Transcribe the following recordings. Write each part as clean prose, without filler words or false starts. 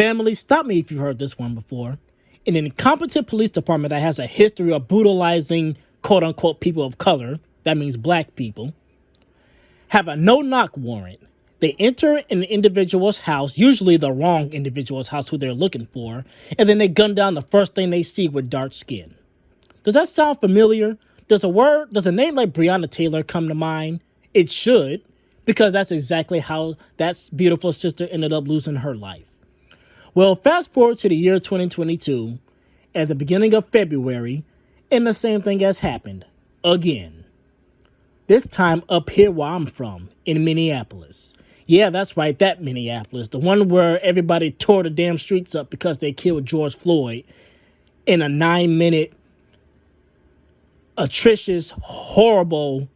Family, stop me if you've heard this one before. An incompetent police department that has a history of brutalizing quote-unquote people of color, that means black people, have a no-knock warrant. They enter an individual's house, usually the wrong individual's house who they're looking for, and then they gun down the first thing they see with dark skin. Does that sound familiar? Does a name like Breonna Taylor come to mind? It should, because that's exactly how that beautiful sister ended up losing her life. Well, fast forward to the year 2022, at the beginning of February, and the same thing has happened again. This time up here where I'm from, in Minneapolis. Yeah, that's right, that Minneapolis. The one where everybody tore the damn streets up because they killed George Floyd in a 9-minute, atrocious, horrible,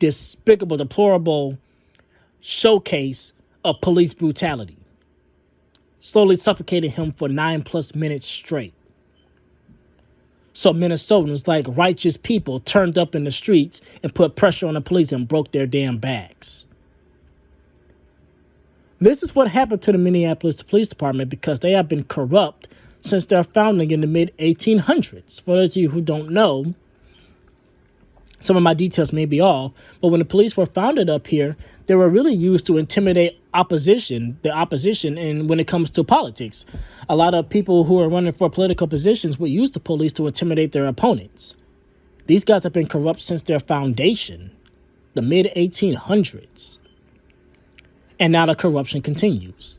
despicable, deplorable showcase of police brutality. Slowly suffocated him for 9+ minutes straight. So Minnesotans, like righteous people, turned up in the streets and put pressure on the police and broke their damn backs. This is what happened to the Minneapolis Police Department because they have been corrupt since their founding in the mid-1800s. For those of you who don't know, some of my details may be off, but when the police were founded up here, they were really used to intimidate the opposition, and when it comes to politics. A lot of people who are running for political positions would use the police to intimidate their opponents. These guys have been corrupt since their foundation, the mid-1800s. And now the corruption continues.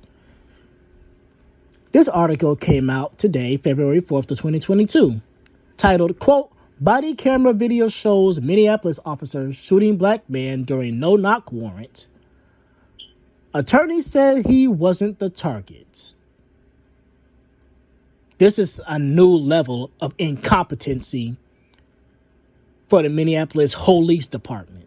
This article came out today, February 4th of 2022, titled, quote, "Body camera video shows Minneapolis officers shooting black man during no-knock warrant. Attorney said he wasn't the target." This is a new level of incompetency for the Minneapolis Police Department.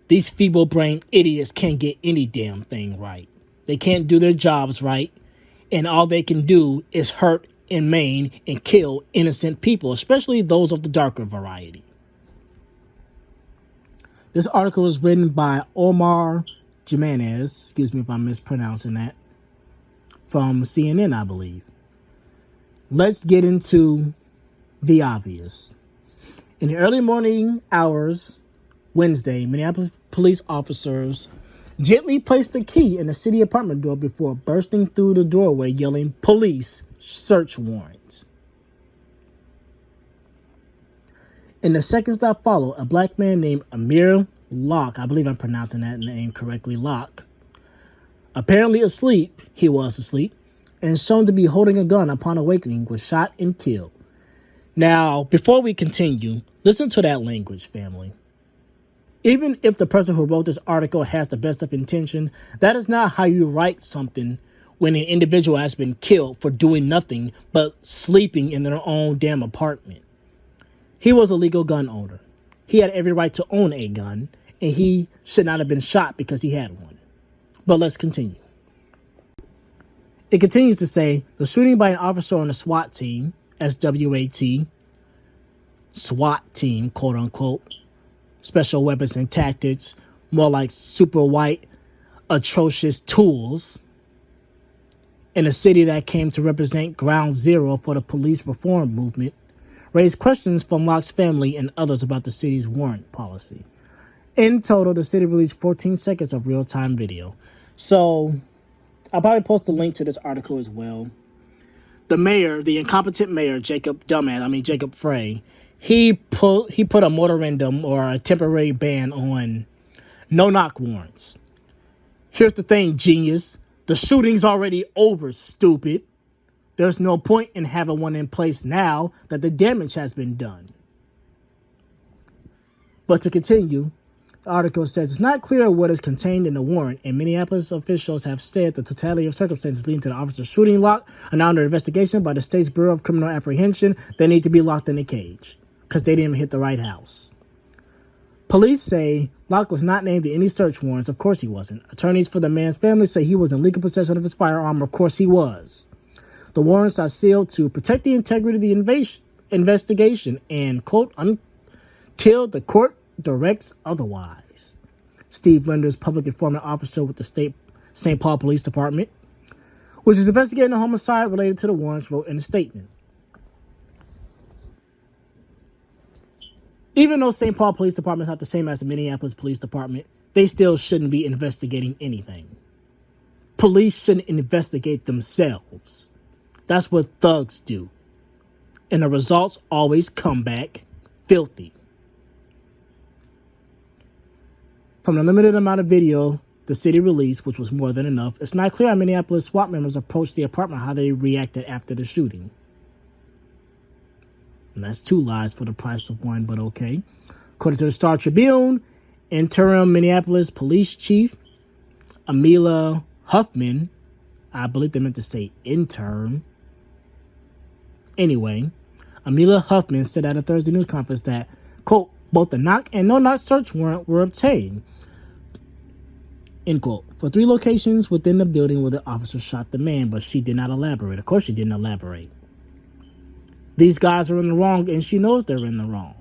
These feeble-brained idiots can't get any damn thing right. They can't do their jobs right, and all they can do is hurt and maim and kill innocent people, especially those of the darker variety. This article was written by Omar Jimenez, excuse me if I'm mispronouncing that, from CNN, I believe. Let's get into the obvious. In the early morning hours, Wednesday, Minneapolis police officers gently placed a key in the city apartment door before bursting through the doorway yelling, "Police, search warrant." In the seconds that followed, a black man named Amir Locke, I believe I'm pronouncing that name correctly, Locke, apparently asleep, he was asleep, and shown to be holding a gun upon awakening, was shot and killed. Now, before we continue, listen to that language, family. Even if the person who wrote this article has the best of intentions, that is not how you write something when an individual has been killed for doing nothing but sleeping in their own damn apartment. He was a legal gun owner. He had every right to own a gun, and he should not have been shot because he had one. But let's continue. It continues to say, the shooting by an officer on the SWAT team, SWAT, SWAT team, quote unquote, Special Weapons and Tactics, more like super white, atrocious tools, in a city that came to represent ground zero for the police reform movement, raised questions from Locke's family and others about the city's warrant policy. In total, the city released 14 seconds of real-time video. So, I'll probably post a link to this article as well. The mayor, the incompetent mayor, Jacob Frey, he put a moratorium or a temporary ban on no-knock warrants. Here's the thing, genius. The shooting's already over, stupid. There's no point in having one in place now that the damage has been done. But to continue, the article says it's not clear what is contained in the warrant, and Minneapolis officials have said the totality of circumstances leading to the officer's shooting Locke are now under investigation by the state's Bureau of Criminal Apprehension. They need to be locked in a cage because they didn't hit the right house. Police say Locke was not named in any search warrants. Of course he wasn't. Attorneys for the man's family say he was in legal possession of his firearm. Of course he was. The warrants are sealed to protect the integrity of the investigation and, quote, until the court directs otherwise. Steve Linders, public informant officer with the state St. Paul Police Department. which is investigating a homicide related to the warrants, wrote in a statement. Even though St. Paul Police Department is not the same as the Minneapolis Police Department, they still shouldn't be investigating anything. Police shouldn't investigate themselves. That's what thugs do. And the results always come back filthy. From the limited amount of video the city released, which was more than enough, it's not clear how Minneapolis SWAT members approached the apartment, how they reacted after the shooting. And that's 2 lies for the price of 1, but okay. According to the Star Tribune, interim Minneapolis Police Chief Amir Huffman, I believe they meant to say intern. Anyway, Amir Huffman said at a Thursday news conference that, quote, both the knock and no-knock search warrant were obtained, end quote, for 3 locations within the building where the officer shot the man, but she did not elaborate. Of course she didn't elaborate. These guys are in the wrong, and she knows they're in the wrong.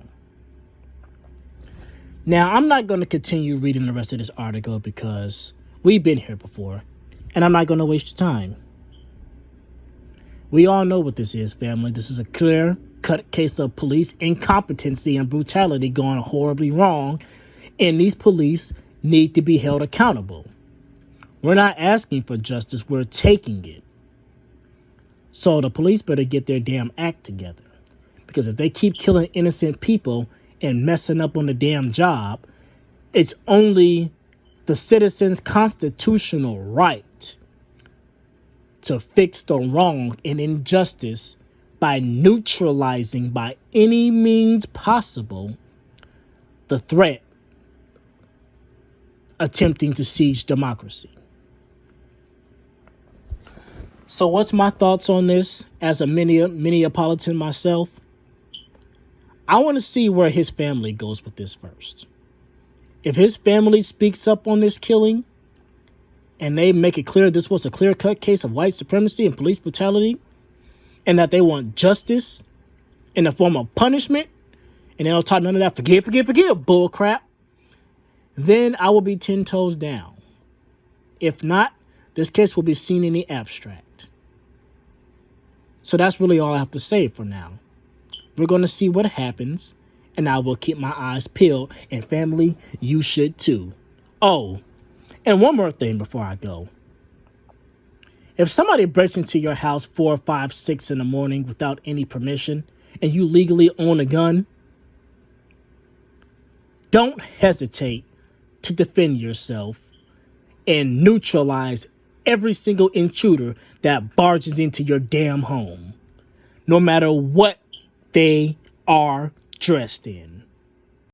Now, I'm not going to continue reading the rest of this article because we've been here before, and I'm not going to waste your time. We all know what this is, family. This is a clear-cut case of police incompetency and brutality going horribly wrong, and these police need to be held accountable. We're not asking for justice, we're taking it. So the police better get their damn act together. Because if they keep killing innocent people and messing up on the damn job, it's only the citizens' constitutional right to fix the wrong and injustice by neutralizing by any means possible the threat attempting to siege democracy. So what's my thoughts on this as a Minneapolitan myself? I want to see where his family goes with this first. If his family speaks up on this killing and they make it clear this was a clear-cut case of white supremacy and police brutality and that they want justice in the form of punishment and they don't talk none of that forgive bull crap, then I will be 10 toes down. If not, this case will be seen in the abstract. So that's really all I have to say for now. We're going to see what happens, and I will keep my eyes peeled. And family, you should too. Oh, and one more thing before I go. If somebody breaks into your house 4, 5, 6 in the morning without any permission, and you legally own a gun, don't hesitate to defend yourself and neutralize every single intruder that barges into your damn home, no matter what they are dressed in.